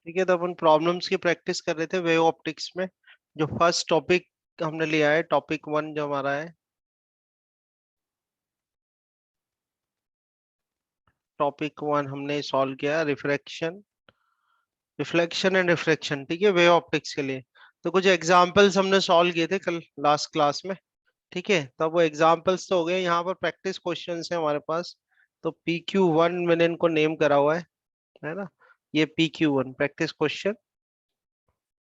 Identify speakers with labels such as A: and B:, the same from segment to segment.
A: ठीक है, तो अपन प्रॉब्लम्स की प्रैक्टिस कर रहे थे वेव ऑप्टिक्स में। जो फर्स्ट टॉपिक हमने लिया है, टॉपिक वन जो हमारा है, टॉपिक वन हमने सॉल्व किया रिफ्रैक्शन, रिफ्लेक्शन एंड रिफ्रैक्शन। ठीक है, वेव ऑप्टिक्स के लिए तो कुछ एग्जांपल्स हमने सॉल्व किए थे कल लास्ट क्लास में। ठीक है, तब वो एग्जांपल्स तो हो गए, यहाँ पर प्रैक्टिस क्वेश्चंस है हमारे पास। तो PQ1 मैंने इनको नेम करा हुआ है ना। ये PQ1 प्रैक्टिस क्वेश्चन,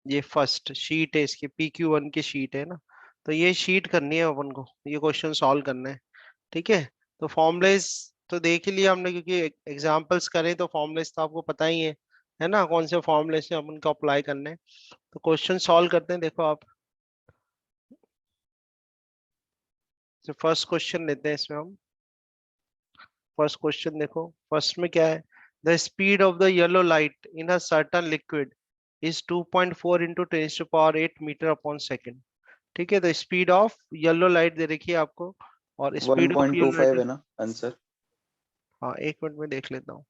A: ये फर्स्ट शीट है इसकी, PQ1 की शीट है ना। तो ये शीट करनी है अपन को, ये क्वेश्चन सॉल्व करना है। ठीक है, तो फॉर्मुलेस तो देख ही लिया हमने, क्योंकि एग्जांपल्स करें तो फॉर्मुलेस तो आपको पता ही है ना, कौन से फॉर्मुले से अपन को अप्लाई करने हैं। तो क्वेश्चन सॉल्व करते हैं, देखो आप। तो फर्स्ट क्वेश्चन लेते हैं इसमें हम। फर्स्ट क्वेश्चन देखो, फर्स्ट में क्या है, the speed of the yellow light in a certain liquid is 2.4 into 10⁸ metre upon second. ठीक है, तो स्पीड ऑफ येलो लाइट दे रखी है आपको, और स्पीड ऑफ येलो लाइट,
B: 1.25 है ना आंसर।
A: हाँ एक मिनट में देख लेता हूँ।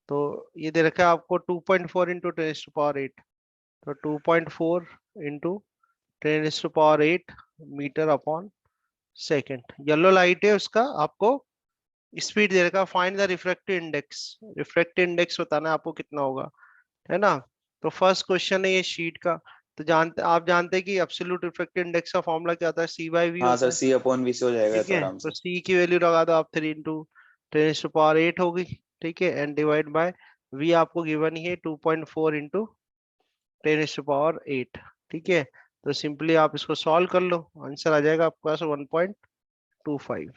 A: तो ये दे रखा है आपको 2.4 इंटू 10⁸, तो 2.4 into 10⁸ metre upon second. Yellow light है, उसका आपको स्पीड दे रखा, find the refractive index. Refractive index बताना है आपको कितना होगा, है ना। तो फर्स्ट क्वेश्चन है ये शीट का। तो आप जानते हैं कि एब्सोल्यूट रिफ्रैक्टिव इंडेक्स का फॉर्मूला क्या होता है, C/V
B: हाँ सर,
A: होता है।
B: C/V से हो जाएगा
A: ठीक
B: तो
A: है,
B: आराम
A: तो
B: से।
A: C की वैल्यू लगा दो आप, 3 इंटू 10⁸ होगी। ठीक है, एंड डिवाइड बाय V आपको गिवन ही है 2.4 इंटू 10⁸। ठीक है, तो सिंपली आप इसको सॉल्व कर लो, आंसर आ जाएगा आपके पास 1.25।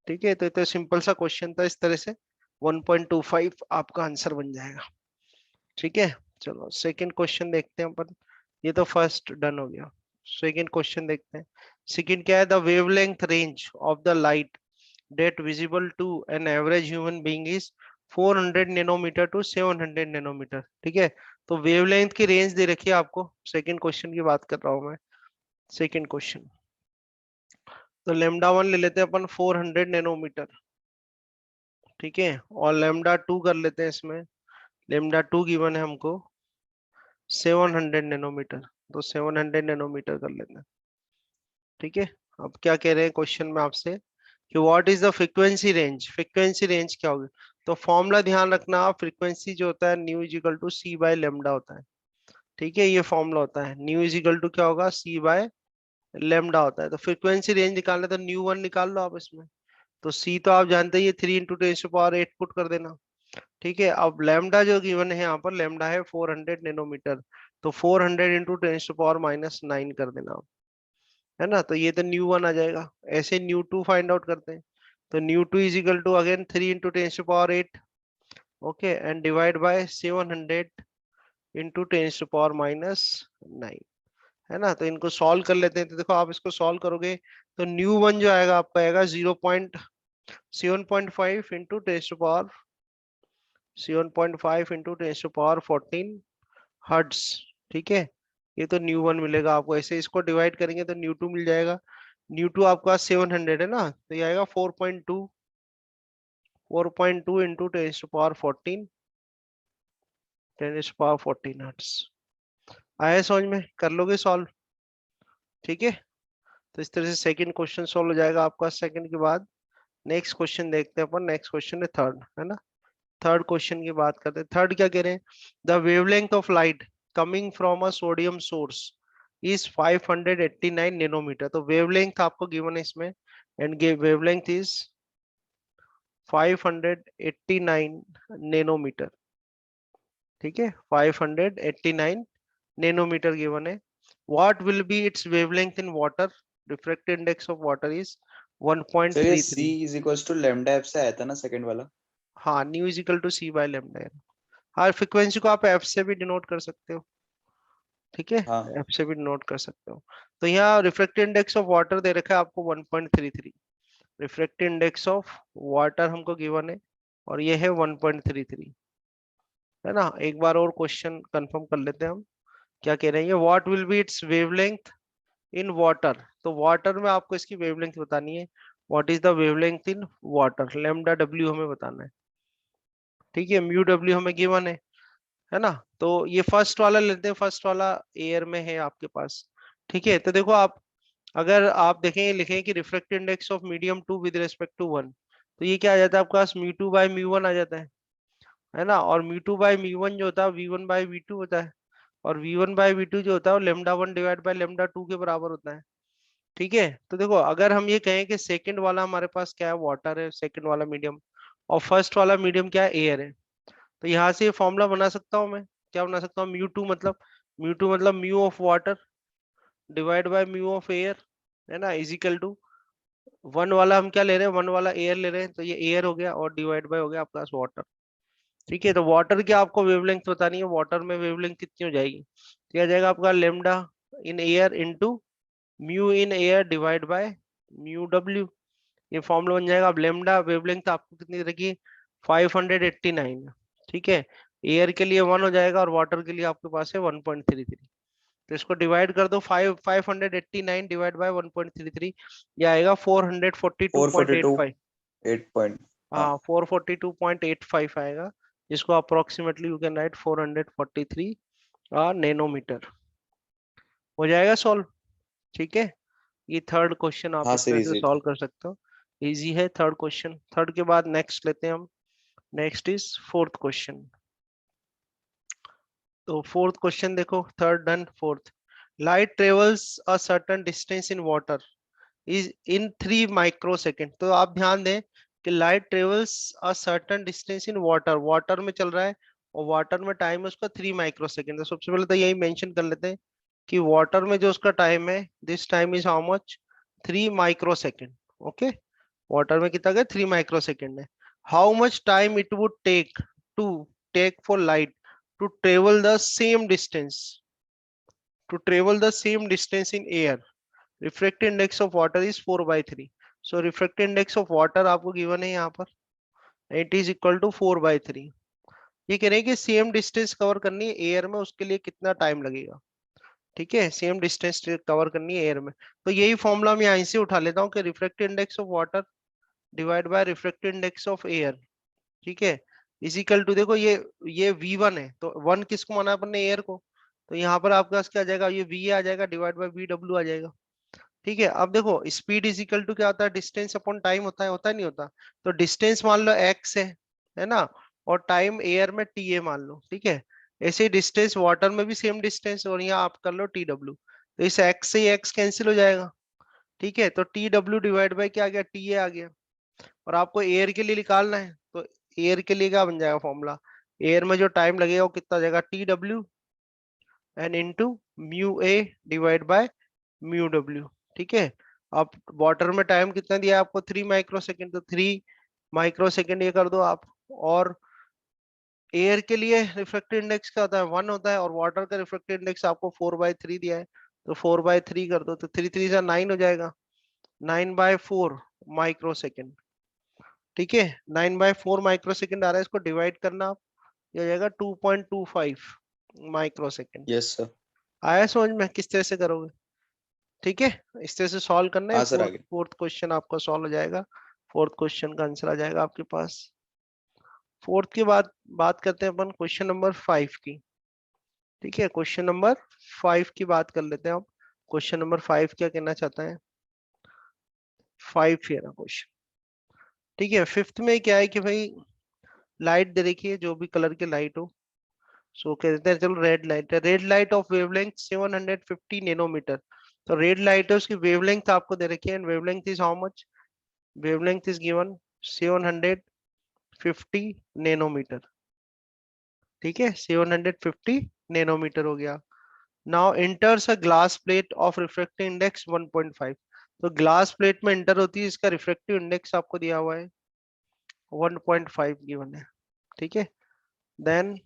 A: ठीक है, तो सिंपल सा क्वेश्चन था, इस तरह से 1.25 आपका आंसर बन जाएगा। ठीक है, चलो सेकंड क्वेश्चन देखते हैं अपन। ये तो फर्स्ट डन हो गया, सेकंड क्वेश्चन देखते हैं। सेकंड क्या है, the wavelength range of the light that visible to an average human being is 400 nanometre to 700 nanometre. ठीक है, तो वेवलेंथ की रेंज दे रखी है आपको, सेकंड क्वेश्चन की बात कर रहा हूं मैं। सेकंड क्वेश्चन, तो लेमडा वन ले लेते हैं अपन 400 नैनोमीटर। ठीक है, और लेमडा टू कर लेते हैं इसमें। लेमडा टू गिवन है हमको 700 नैनोमीटर, तो 700 नैनोमीटर कर लेते हैं। ठीक है, अब क्या कह रहे हैं क्वेश्चन में आपसे कि what is the frequency range. Frequency range क्या होगी, तो फॉर्मूला ध्यान रखना, फ्रीक्वेंसी जो होता है nu is equal to C by lambda होता है। ठीक है, ये फॉर्मूला होता है, न्यू इज इक्वल टू क्या होगा, C बाय लेमडा होता है। तो फ्रीक्वेंसी रेंज निकालना, तो न्यू वन निकाल लो आप इसमें। तो C तो आप जानते ही, 3 इंटू 10⁸ पुट कर देना। ठीक है, अब लेमडा जो गिवन है यहाँ पर, लेमडा है 400 नैनोमीटर, तो 400 इंटू 10⁻⁹ कर देना आप, है ना। तो ये तो न्यू वन आ जाएगा। ऐसे न्यू टू फाइंड आउट करते हैं, तो nu two is equal to again 3 into 10⁸। Okay, and divide by 700 into 10⁻⁹, है ना। तो इनको सॉल्व कर लेते हैं। तो देखो आप इसको सॉल्व करोगे, तो न्यू वन जो आएगा आपका आएगा 0.7.5 इंटू 7.5 इंटू 10⁻14 हर्ट्स। ठीक है, ये तो न्यू वन मिलेगा आपको। ऐसे इसको डिवाइड करेंगे तो न्यू टू मिल जाएगा। न्यू टू आपका 700 है ना, तो ये आएगा 4.2 इंटू 10⁻14 हर्ट्स। आया समझ में, कर लोगे सॉल्व। ठीक है, तो इस तरह से सेकंड क्वेश्चन सॉल्व हो जाएगा आपका। सेकंड के बाद नेक्स्ट क्वेश्चन देखते हैं अपन। नेक्स्ट क्वेश्चन है थर्ड, है ना। थर्ड क्वेश्चन की बात करते हैं। थर्ड क्या कह रहे हैं, the wavelength of light coming from a sodium source is 589 nanometre. तो वेवलेंथ आपको गिवन है इसमें, एंड वेवलेंथ इज 589 नैनोमीटर। ठीक है, 589 नैनोमीटर गिवन है। What will be its wavelength in water. Refractive index of water is
B: sir ये C
A: 1.33।
B: Is equal to lambda F से आया था ना सेकंड वाला।
A: हाँ, nu is equal to C by lambda. हाँ, फ्रीक्वेंसी को आप F से भी डिनोट कर सकते हो। ठीक है,
B: हाँ
A: F से भी डिनोट कर सकते हो। तो यहाँ रिफ्रैक्टिव इंडेक्स ऑफ वाटर दे रखा है आपको 1.33। रिफ्रैक्टिव इंडेक्स ऑफ वाटर हमको गिवन है, और ये है 1.33, है ना। एक बार और क्वेश्चन कंफर्म कर लेते हैं हम, क्या कह रहे हैं ये, what will be its wavelength in water. तो वाटर में आपको इसकी वेवलेंथ बतानी है। What is the wavelength in water, lambda W हमें बताना है। ठीक है, म्यू W हमें गिवन है। है ना। तो ये फर्स्ट वाला लेते हैं, फर्स्ट वाला एयर में है आपके पास। ठीक है, तो देखो आप अगर आप देखें लिखें कि refractive index of medium two with respect to one, तो ये क्या आ जाता है आपके पास, mu two by mu one आ जाता है ना। और mu two by mu one जो होता है v one by v two होता है, और v one by v two जो होता है वो lambda one divide by lambda two के बराबर होता है। ठीक है, तो देखो अगर हम ये कहें कि सेकंड वाला हमारे पास क्या है, वाटर है, सेकंड वाला मीडियम, और फर्स्ट वाला मीडियम क्या है, एयर है। तो यहाँ से ये फॉर्मूला बना सकता हूँ मैं, क्या बना सकता हूँ, म्यू टू मतलब mu of water divide by mu of air, है ना, इजिकल टू वन वाला हम क्या ले रहे हैं, वन वाला एयर ले रहे हैं, तो ये एयर हो गया और डिवाइड बाय हो गया आपका वाटर। ठीक है, तो वाटर की आपको वेवलेंथ बतानी है, वाटर में वेवलेंथ कितनी हो जाएगी, तो आ जाएगा आपका lambda in air into mu in air divide by mu W. ये फॉर्मूला बन जाएगा। अब लेमडा वेवलेंथ आपको कितनी रखी, 589। ठीक है, एयर के लिए 1 हो जाएगा और वाटर के लिए आपके पास है 1.33। तो इसको डिवाइड कर दो, 589 डिवाइड बाय 1.33, ये आएगा
B: 442
A: 442.85।
B: 8 पॉइंट। हाँ
A: हाँ 442.85 आएगा, जिसको approximately you can write 443 nanometre. हो जाएगा सॉल्व। ठीक है, ये थर्ड क्वेश्चन आप
B: हाँ
A: इस
B: सर,
A: तरह से
B: इजी था।
A: सॉल्व कर सकते हो। इजी है थर्ड क्वेश्चन। थर्ड के बाद नेक्स्ट लेते हैं हम, नेक्स्ट इज फोर्थ क्वेश्चन। तो फोर्थ क्वेश्चन देखो, third done, fourth, light travels a certain distance in water is in 3 microsecond. तो आप ध्यान दें कि light travels a certain distance in water, water में चल रहा है और वाटर में टाइम है उसका 3 माइक्रोसेकंड। तो सबसे पहले तो यही मेंशन कर लेते हैं कि वाटर में जो उसका टाइम है, this time is how much, 3 microsecond. Okay, water में कितना गया, 3 माइक्रोसेकंड है। How much time it would to take for light to travel the same distance, to travel the same distance in air, refractive index of water is 4/3। So refractive index of water आपको given है यहाँ पर, it is equal to 4/3। ये कह रहे हैं कि same distance cover करनी है एयर में, उसके लिए कितना टाइम लगेगा। ठीक है, सेम डिस्टेंस कवर करनी है एयर में, तो यही फॉर्मूला मैं यहाँ से उठा लेता हूँ कि refractive index of water divide by refractive index of air. ठीक है, इजिकल टू, देखो ये V1 है, तो वन किसको माना है अपन ने, एयर को, तो यहाँ पर आपके पास क्या आ जाएगा, ये V आ जाएगा डिवाइड बाय VW आ जाएगा। ठीक है, अब देखो स्पीड इज इक्वल टू क्या होता है, डिस्टेंस अपॉन टाइम होता है नहीं होता। तो डिस्टेंस मान लो x है ना, और टाइम एयर में TA मान लो। ठीक है, ऐसे ही डिस्टेंस वाटर में भी सेम डिस्टेंस, और यहाँ आप कर लो TW, तो इस x से x कैंसिल हो जाएगा। ठीक है, तो TW डिवाइड बाय क्या आ गया, TA आ गया। और आपको एयर के लिए निकालना है, तो एयर के लिए क्या बन जाएगा फॉर्मूला, एयर में जो टाइम लगेगा वो कितना जाएगा, TW N into mu A divide by mu W. ठीक है, अब वाटर में टाइम कितना दिया है आपको, 3 माइक्रोसेकंड, तो 3 माइक्रोसेकंड ये कर दो आप। और एयर के लिए रिफ्रैक्टिव इंडेक्स क्या होता है, 1 होता है, और वाटर का रिफ्रैक्टिव इंडेक्स आपको 4/3 दिया है, तो 4/3 कर दो, तो 3 3 से 9 हो जाएगा, 9/4 माइक्रोसेकंड। ठीक है, 9/4 माइक्रोसेकंड आ रहा है, इसको डिवाइड करना आप, ये हो जाएगा 2.25 माइक्रोसेकंड।
B: Yes sir.
A: आया समझ में किस तरह से करोगे। ठीक है, इस तरह से सॉल्व करना है,
B: हाँ सर,
A: फोर्थ
B: आगे।
A: फोर्थ क्वेश्चन आपका सॉल्व हो जाएगा। फोर्थ क्वेश्चन का आंसर आ जाएगा आपके पास। फोर्थ के बाद बात करते हैं अपन क्वेश्चन नंबर 5 की। ठीक है, क्वेश्चन नंबर 5 की बात कर लेते हैं अब। क्वेश्चन नंबर 5 क्या कहना चाहता है, 5 है ना क्वेश्चन। ठीक है, फिफ्थ में क्या है कि भाई लाइट दे रखी है, जो भी कलर की लाइट हो, सो कहते हैं चलो रेड लाइट है, red light of wavelength 750 nanometre. तो रेड लाइट है, उसकी वेवलेंथ आपको दे रखी है, and wavelength is how much, wavelength is given 750 nanometre. ठीक है, 750 नैनोमीटर हो गया। Now enters a glass plate of refractive index 1.5। तो ग्लास प्लेट में एंटर होती है, इसका रिफ्रैक्टिव इंडेक्स आपको दिया हुआ है 1.5 गिवन है। ठीक है, then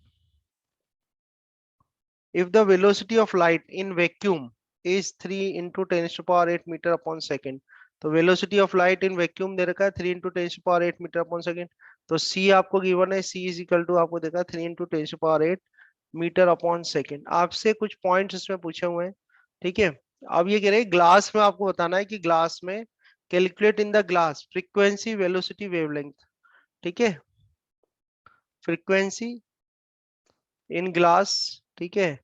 A: if the velocity of light in vacuum is 3 into 10 to the power 8 meter upon second, तो velocity of light in vacuum दे रखा है 3 into 10 to the power 8 meter upon second। तो c आपको गिवन है, c is equal to आपको देखा है 3 into 10 to the power 8 metre upon second. आपसे कुछ पॉइंट्स इसमें पूछे हुए हैं। ठीक है, अब ये कह रहे हैं ग्लास में आपको बताना है कि ग्लास में calculate in the glass frequency velocity wavelength. ठीक है, फ्रीक्वेंसी इन ग्लास, ठीक है,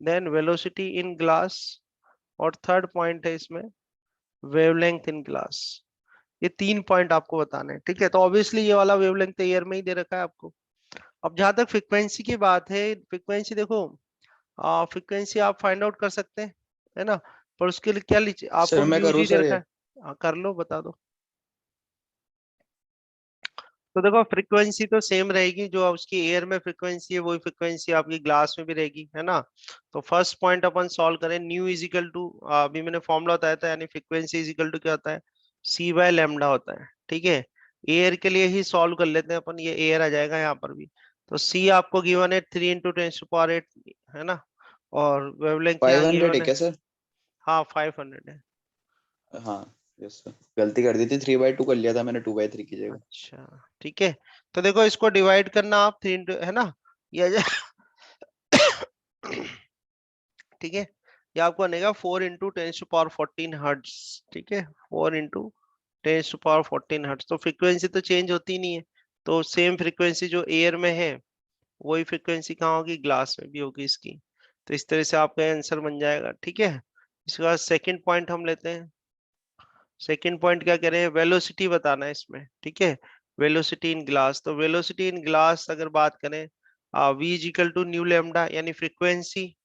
A: देन वेलोसिटी इन ग्लास, और थर्ड पॉइंट है इसमें वेवलेंथ इन ग्लास। ये 3 पॉइंट आपको बताने हैं, ठीक है। तो ऑब्वियसली ये वाला वेवलेंथ एयर में ही दे रखा है आपको। अब जहां तक फ्रीक्वेंसी की बात है, फ्रीक्वेंसी देखो, फ्रीक्वेंसी आप फाइंड आउट कर सकते हैं, है ना। पर उसके लिए क्या लीजिए, आपको
B: सर मैं
A: म्यू
B: करूँ
A: जी दे
B: सर
A: रखा
B: ये?
A: है। कर लो, बता दो। तो देखो फ्रीक्वेंसी तो सेम रहेगी, जो उसकी एयर में फ्रीक्वेंसी है वही फ्रीक्वेंसी आपकी ग्लास में भी रहेगी, है ना। तो फर्स्ट पॉइंट अपन सॉल्व करें, न्यू इज इक्वल टू, अभी मैंने फॉर्मूला बताया था, यानी फ्रीक्वेंसी इज इक्वल टू क्या होता है, सी बाय लेमडा होता है, ठीक है। एयर के लिए ही सॉल्व कर लेते हैं अपन, ये एयर आ जाएगा यहाँ पर भी। तो सी आपको गिवन है 3 × 10⁸, है ना। और वेवलेंथ यहाँ
B: 500 है
A: गिवन है,
B: क्या सर?
A: हाँ 500 है।
B: हाँ। यस सर, गलती कर दी थी, 3/2 कर लिया था मैंने 2/3 की जगह।
A: अच्छा, ठीक है। तो देखो इसको डिवाइड करना आप 3 है ना, ये आ जाए ठीक है। ये आपको बनेगा 4 × 10⁻14 हर्ट्ज, ठीक है, 4 × 10⁻14 हर्ट्ज। तो फ्रीक्वेंसी तो चेंज होती नहीं है, तो सेम फ्रीक्वेंसी जो एयर में है वही फ्रीक्वेंसी कहाँ होगी, ग्लास में भी होगी इसकी। तो इस तरह से आपका आंसर बन जाएगा, ठीक है। इसके बाद सेकंड पॉइंट हम लेते हैं। सेकंड पॉइंट क्या कह रहे हैं, वेलोसिटी बताना है इसमें, ठीक है। वेलोसिटी इन ग्लास, तो वेलोसिटी इन ग्लास अगर बात करें, V is equal to nu lambda, यानी फ्रीक्वेंसी,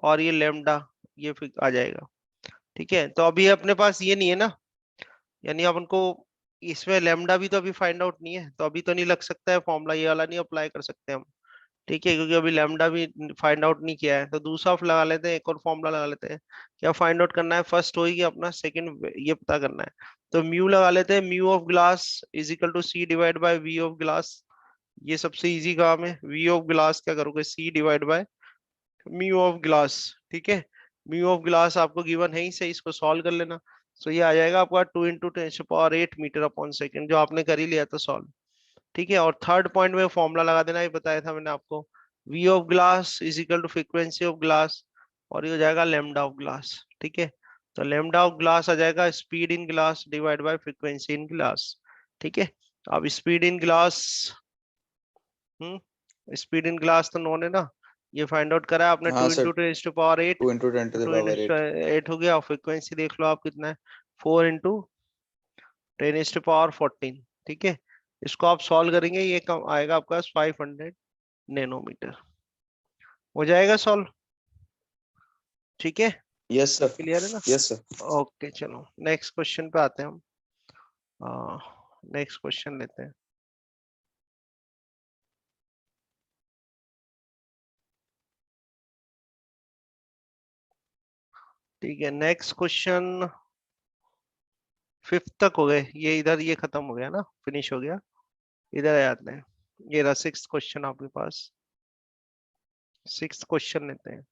A: और ये लेमडा, ये आ जाएगा, ठीक है। तो अभी अपने पास ये नहीं है ना, यानी अपन को इसमें लेमडा भी तो अभी फाइंड आउट नहीं है, तो अभी तो नहीं लग सकता है फॉर्मूला, ये वाला नहीं अप्लाई कर सकते हम, ठीक है, क्योंकि अभी लेमडा भी फाइंड आउट नहीं किया है। तो दूसरा लगा लेते हैं, एक और फॉर्मूला लगा लेते हैं। क्या फाइंड आउट करना है, फर्स्ट होगी अपना, सेकंड ये पता करना है। तो म्यू लगा लेते हैं, mu of glass is equal to C divide by we of glass. ये सबसे इजी काम है, वी ऑफ ग्लास क्या करोगे, c divide by mu of glass, ठीक है। म्यू ऑफ ग्लास आपको गिवन है ही सही, इसको सॉल्व कर लेना। सो ये आ जाएगा आपका 2 × 10⁸ मीटर जो आपने कर ही लिया था सॉल्व, ठीक है। और थर्ड पॉइंट में फॉर्मूला लगा देना, ये बताया था मैंने आपको, V of glass is equal to frequency of glass, और ये हो जाएगा लेमडा ऑफ ग्लास, ठीक है। तो लेमडा ऑफ ग्लास आ जाएगा speed in glass divide by frequency in glass, ठीक है। अब speed in glass, speed in glass तो नोन है ना, ये फाइंड आउट करा है आपने,
B: हाँ
A: two
B: sir,
A: into ten to power eight
B: 2 × 10⁸
A: 8 हो गया। और फ्रीक्वेंसी देख लो आप कितना है, 4 × 10⁻14, ठीक है। इसको आप सॉल्व करेंगे, ये कम आएगा आपका 500 नैनोमीटर, हो जाएगा सॉल्व, ठीक है।
B: Yes sir.
A: क्लियर है ना।
B: Yes sir.
A: ओके चलो नेक्स्ट क्वेश्चन पे आते हैं हम। नेक्स्ट क्वेश्चन लेते हैं। ठीक है, नेक्स्ट क्वेश्चन, फिफ्थ तक हो गए, ये इधर ये खत्म हो गया ना, फिनिश हो गया। इधर आ जाते हैं, ये रहा सिक्स क्वेश्चन आपके पास। सिक्स क्वेश्चन लेते हैं।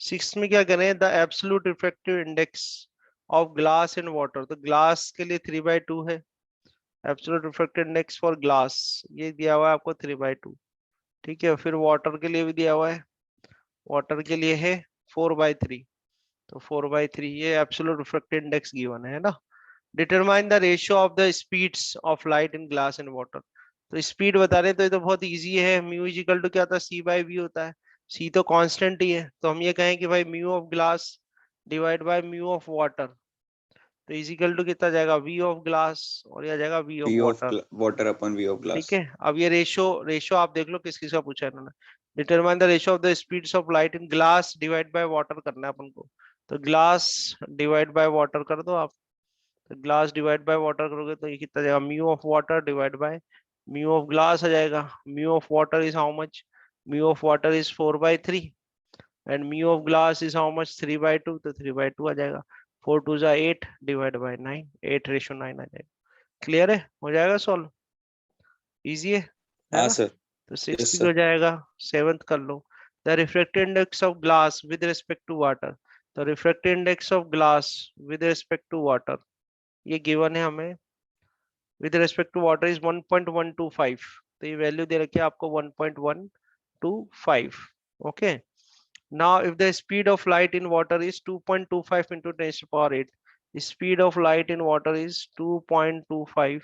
A: सिक्स में क्या करें, the absolute refractive index of glass in water. तो ग्लास के लिए 3/2 है, absolute refractive index for glass ये दिया हुआ है आपको 3/2, ठीक है। फिर वाटर के लिए भी दिया हुआ है, वाटर के लिए है 4/3, तो 4/3 ये एब्सोल्यूट रिफ्रैक्टिव इंडेक्स गिवन है ना। Determine the ratio of the speeds of light in glass and water. तो स्पीड बता रहे हैं, तो ये तो बहुत इजी है, म्यू इज इक्वल टू क्या था, सी बाय वी होता है। सी तो कांस्टेंट ही है, तो हम ये कहें कि भाई mu of glass divide by mu of water, तो इज इक्वल टू कितना जाएगा, वी ऑफ ग्लास, और यह जाएगा we of
B: V of
A: water,
B: water upon V of
A: ठीक
B: ग्लास।
A: है। अब ये रेशियो रेशियो आप देख लो किस किस का पूछा है इन्होंने। Determine the ratio of the speeds of light in glass divide by water करना है अपन को। तो ग्लास डिवाइड बाय वाटर कर दो आप, तो ग्लास डिवाइड बाय वाटर करोगे तो ये कितना जाएगा, mu of water divide by mu of glass आ जाएगा। Mu of water is how much, mu of water is 4/3, and mu of glass is how much, 3/2, तो 3/2 आ जाएगा। 4 × 2 = 8 डिवाइड बाय 9, 8:9 आ जाएगा। क्लियर है, हो जाएगा सॉल्व, इजी है
B: हाँ
A: ना।
B: सर।
A: तो सिक्स
B: यस
A: भी हो
B: सर।
A: जाएगा। सेवंथ कर लो, the refractive index of glass with respect to water. तो refractive index of glass with respect to water ये गिवन है हमें, with respect to water is 1.125, तो ये वैल्यू दे रखी है आपको 1.125, okay. Now if the speed of light in water is 2.25 into 10⁸, speed of light in water is 2.25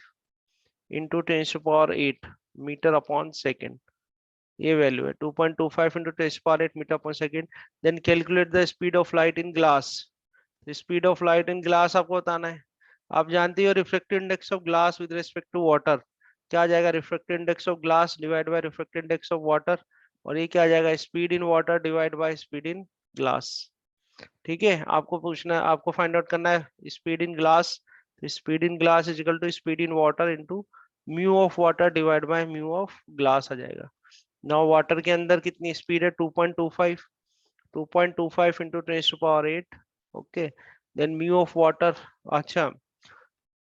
A: into 10⁸ metre upon second, ये वैल्यू है 2.25 into 10⁸ metre per second. Then calculate the speed of light in glass. Speed of light in glass आपको बताना है। आप जानते हो refractive index of glass with respect to water क्या आ जाएगा, refractive index of glass divide by refractive index of water, और ये क्या आ जाएगा, speed in water divide by speed in glass. ठीक है, आपको पूछना है, आपको फाइंड आउट करना है speed in glass. Speed in glass is equal to speed in water into mu of water divide by mu of glass आ जाएगा। नाउ वाटर के अंदर कितनी स्पीड है 2.25, 2.25 into 10⁸। Okay, then mu of water, अच्छा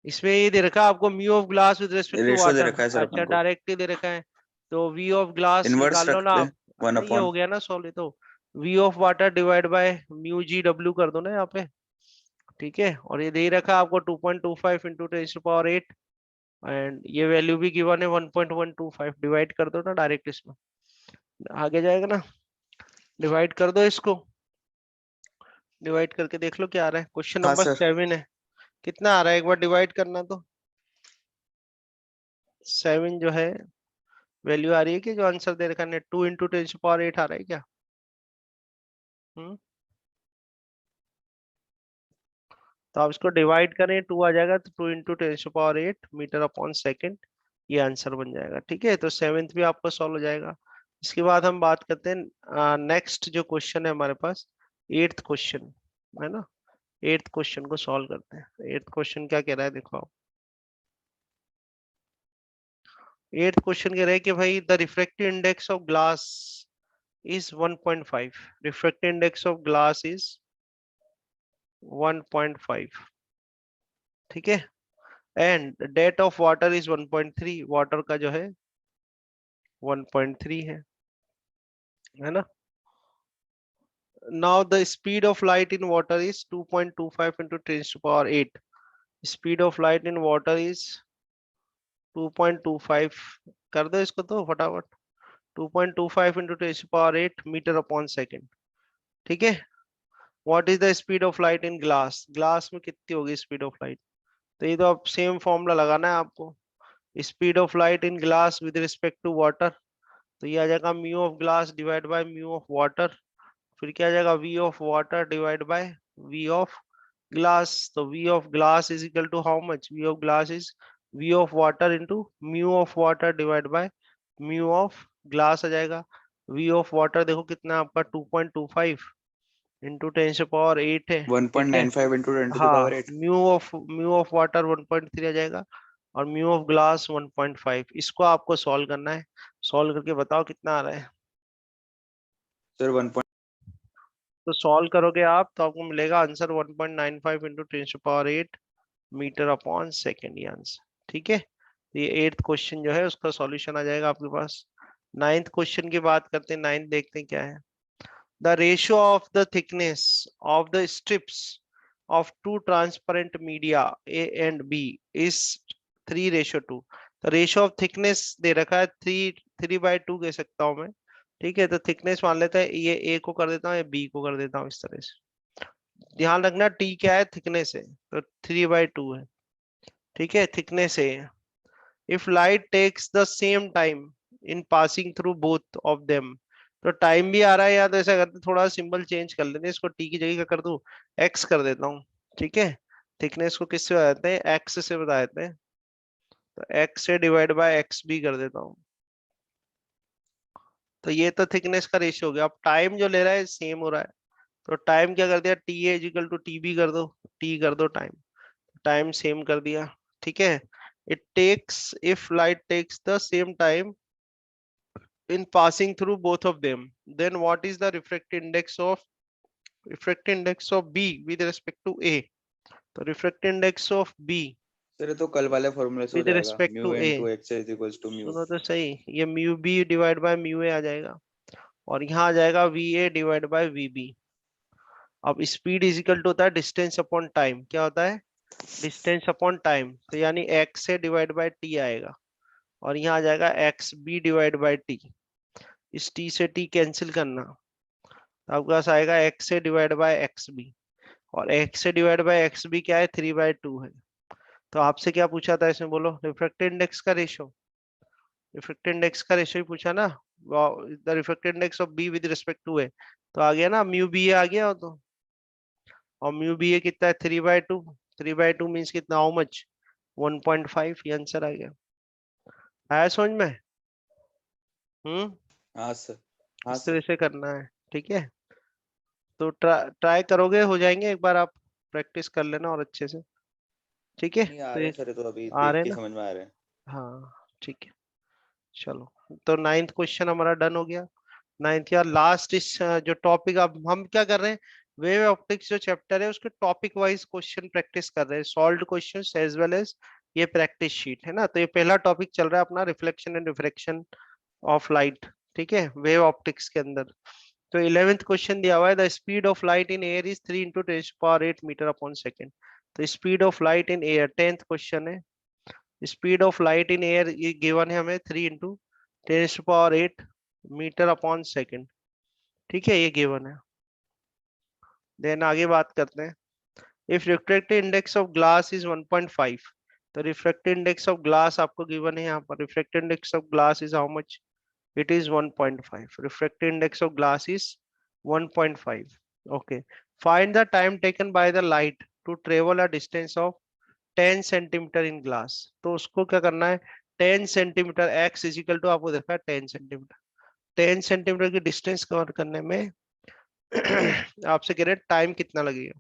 A: इसमें ये दे रखा है आपको mu of glass with respect to
B: ratio दे
A: वाटर,
B: रखा है सर
A: अच्छा
B: अपन को,
A: डायरेक्टली दे रखा है, तो वी ऑफ ग्लास
B: इनवर्स
A: निकाल लो ना
B: रख ले
A: आप।
B: 1
A: नहीं ये
B: अपॉन।
A: हो गया ना सॉल्व, तो we of water divide by mu G W कर दो ना यहाँ पे। ठीक है, और ये दे रखा है आपको 2.25 into 10⁸, एंड ये वैल्यू भी गिवन है 1.125, डिवाइड कर दो ना डायरेक्ट, इसमें आगे जाएगा ना, डिवाइड कर दो इसको, डिवाइड करके देख लो क्या आ रहा है। क्वेश्चन
B: हाँ
A: नंबर
B: सर
A: 7 है, कितना आ रहा है एक बार डिवाइड करना, तो 7 जो है वैल्यू आ रही है कि जो आंसर दे रखा है 2 into 10⁸ आ रहा है क्या? हम्म, तो आप इसको डिवाइड करें 2 आ जाएगा, तो 2 into 10⁸ मीटर/सेकंड, ये आंसर बन जाएगा। ठीक है, तो 7th भी आपका सॉल्व हो जाएगा। इसके बाद हम बात करते हैं नेक्स्ट जो क्वेश्चन है हमारे पास, 8th क्वेश्चन है ना। 8th क्वेश्चन को सॉल्व करते हैं। 8th क्वेश्चन क्या कह रहा है देखो आप। 8th क्वेश्चन कह रहा है कि भाई the refractive index of glass is 1.5, refractive index of glass is 1.5, ठीक है, and that of water is 1.3, water का जो है 1.3 है ना। Now the speed of light in water is 2.25 into 10⁸, speed of light in water is 2.25, कर दो इसको तो फटाफट, 2.25 into 10⁸ मीटर/सेकंड। ठीक है, what is the speed of light in glass, glass में कितनी होगी स्पीड ऑफ लाइट, तो ये तो आप सेम फॉर्मूला लगाना है आपको, speed of light in glass with respect to water, तो ये आ जाएगा mu of glass divide by mu of water, फिर क्या आ जाएगा we of water divide by we of glass, तो we of glass is equal to how much, v of glass is v of water into mu of water divide by mu of glass आ जाएगा। We of water देखो कितना है आपका 2.25 into 10⁸ है। ठीक है,
B: 1.95 into 10⁸
A: हाँ म्यू ऑफ वाटर 1.3 आ जाएगा, और म्यू ऑफ ग्लास 1.5, इसको आपको सॉल्व करना है। सॉल्व करके बताओ कितना आ रहा है।
B: सर 1.
A: तो सॉल्व करोगे आप तो आपको मिलेगा आंसर 1.95 into 10⁸ मीटर/सेकंड, ये आंसर। ठीक है, तो ये 8th क्वेश्चन जो है उसका सॉल्यूशन आ जाएगा आपके पास। 9th क्वेश्चन की बात करते हैं, 9th देखते हैं क्या है। The ratio of the thickness of the strips of two transparent media A and B is 3:2। तो रेशियो ऑफ थिकनेस दे रखा है 3:2 कह सकता हूं मैं। ठीक है, तो थिकनेस मान लेते हैं, ये ए को कर देता हूँ, ये बी को कर देता हूँ, इस तरह से। ध्यान रखना टी क्या है, थिकनेस है, तो 3/2 है। ठीक है, थिकनेस है। If light takes the same time in passing through both of them, तो टाइम भी आ रहा है, या तो ऐसा करते थोड़ा सिंबल चेंज कर लेते हैं, इसको टी की जगह क्या कर दूं, एक्स कर देता हूँ। ठीक है, थिकनेस को किससे बताते हैं, एक्स से बता देते हैं, तो एक्स से डिवाइड बाय एक्स भी कर देता हूँ। तो ये तो थिकनेस का रेशियो हो गया। अब टाइम जो ले रहा है सेम हो रहा है, तो टाइम क्या कर दिया, T A equal to T B कर दो, टी कर दो टाइम, टाइम सेम कर दिया। ठीक है, it takes if light takes the same time in passing through both of them, then what is the refractive index of B with respect to A, तो refractive index of B
B: sir ये तो कल वाले फॉर्मूले से हो
A: with
B: जाएगा,
A: respect
B: mu
A: to A,
B: into x is equals to mu.
A: सुनो तो सही, ये mu b divide by mu a आ जाएगा, और यहाँ आ जाएगा v a divide by v b. अब स्पीड इज इक्वल टू होता है डिस्टेंस अपॉन टाइम, क्या होता है, डिस्टेंस अपॉन टाइम, तो यानी एक्स से डिवाइड बाय टी आएगा, और यहाँ आ जाएगा X B divide by T, इस टी से टी कैंसिल करना, तो आपके पास आएगा एक्स से डिवाइड बाय एक्स बी, और एक्स से डिवाइड बाय एक्स बी क्या है, 3/2 है। तो आपसे क्या पूछा था इसमें, बोलो रिफ्रैक्टिव इंडेक्स का रेशियो, रिफ्रैक्टिव इंडेक्स का रेशियो ही पूछा ना, the refractive index of b with respect to a, तो आ गया ना म्यू बी ए आ गया, तो और म्यू बी ए कितना है 3/2, 3/2 मीन्स कितना, हाउ मच 1.5, ये आंसर आ गया। आया समझ में?
B: हाँ सर, हाँ
A: इस
B: सर।
A: तरह से करना है, ठीक है। तो ट्राई करोगे, हो जाएंगे, एक बार आप प्रैक्टिस कर लेना और अच्छे से, ठीक है।
B: नहीं आ
A: तो
B: रहे
A: ये
B: हैं सर, ये तो अभी
A: आ
B: देख
A: रहे हैं
B: के
A: ना?
B: समझ में आ रहे हैं।
A: हाँ ठीक है, चलो। तो 9th क्वेश्चन हमारा डन हो गया। 9th या लास्ट इस जो टॉपिक, अब हम क्या कर रहे हैं, वेव ऑप्टिक्स जो चैप्टर है उसके टॉपिक वाइज क्वेश्चन प्रैक्टिस कर रहे हैं, solved questions as well as ये प्रैक्टिस शीट है ना। तो ये पहला टॉपिक चल रहा है अपना, reflection and refraction of light, ठीक है, वेव ऑप्टिक्स के अंदर। तो 11th क्वेश्चन दिया हुआ है, the speed of light in air is 3 × 10⁸ metre upon second. तो speed of light in air 10th question है। Speed of light in air ये गिवन है हमें 3 × 10⁸ मीटर अपॉन सेकेंड, ठीक है, ये गिवन है। देन आगे बात करते हैं, if refractive index of glass is 1.5, तो रिफ्रैक्टिव इंडेक्स ऑफ ग्लास आपको गिवन है यहाँ पर, refractive index of glass is how much, it is 1.5, refractive index of glass is 1.5, okay. Find the time taken by the light to travel a distance of 10 centimetre in glass, तो उसको क्या करना है, 10 centimetre x is equal to, आपको देखा है 10 centimetre, 10 centimetre की distance cover करने में आपसे कह रहे हैं टाइम कितना लगेगा,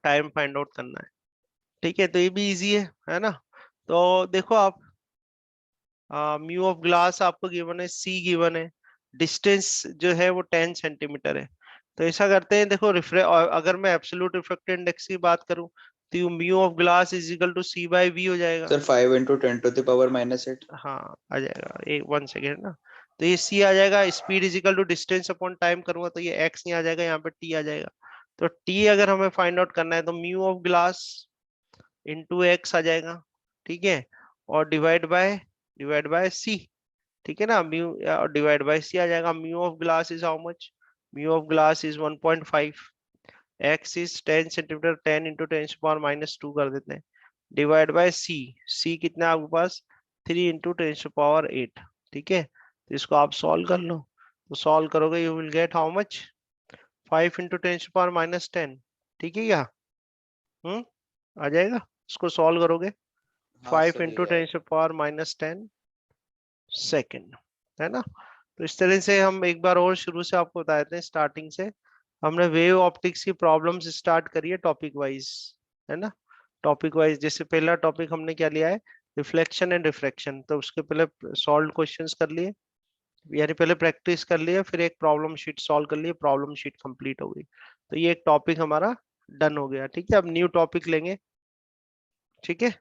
A: टाइम फाइंड आउट करना है, ठीक है। तो ये भी इजी है ना। तो देखो आप, म्यू ऑफ ग्लास आपको गिवन है, सी गिवन है, डिस्टेंस जो है वो 10 सेंटीमीटर है। तो ऐसा करते हैं, देखो अगर मैं एब्सोल्यूट रिफ्रैक्टिव इंडेक्स की बात करूं, तो mu of glass is equal to C/V हो जाएगा।
B: सर 5 × 10⁻⁸
A: हाँ आ जाएगा, एक 1 सेकेंड ना। तो ये सी आ जाएगा, speed is equal to distance upon time करूंगा तो ये एक्स नहीं आ जाएगा, यहाँ पे टी आ जाएगा। तो टी अगर हमें फाइंड आउट करना है तो mu of glass into x आ जाएगा, ठीक है, और डिवाइड बाय सी, ठीक है ना, म्यू डिवाइड बाय सी आ जाएगा। Mu of glass is how much, mu of glass is 1.5, x is 10 centimetre, 10 × 10⁻⁻2 कर देते हैं, डिवाइड बाय सी, सी कितना है आपके पास 3 × 10⁸, ठीक है। तो इसको आप सॉल्व कर लो, तो सॉल्व करोगे you will get how much 5 × 10⁻⁻10, ठीक है क्या, आ जाएगा, इसको सॉल्व करोगे
B: हाँ
A: 5
B: सर,
A: ×
B: ये आएगा।
A: 10⁻⁻10 सेकेंड, है ना। तो इस तरह से हम एक बार और शुरू से आपको बता देते हैं, स्टार्टिंग से हमने वेव ऑप्टिक्स की प्रॉब्लम्स स्टार्ट करी है टॉपिक वाइज, है ना। टॉपिक वाइज जैसे पहला टॉपिक हमने क्या लिया है, रिफ्लेक्शन एंड रिफ्रैक्शन, तो उसके पहले सॉल्व क्वेश्चंस कर लिए, यानी पहले प्रैक्टिस कर लिया, फिर एक प्रॉब्लम शीट सॉल्व कर लिए, प्रॉब्लम शीट कंप्लीट हो गई। तो ये एक टॉपिक हमारा डन हो गया, ठीक है। अब न्यू टॉपिक लेंगे, ठीक है।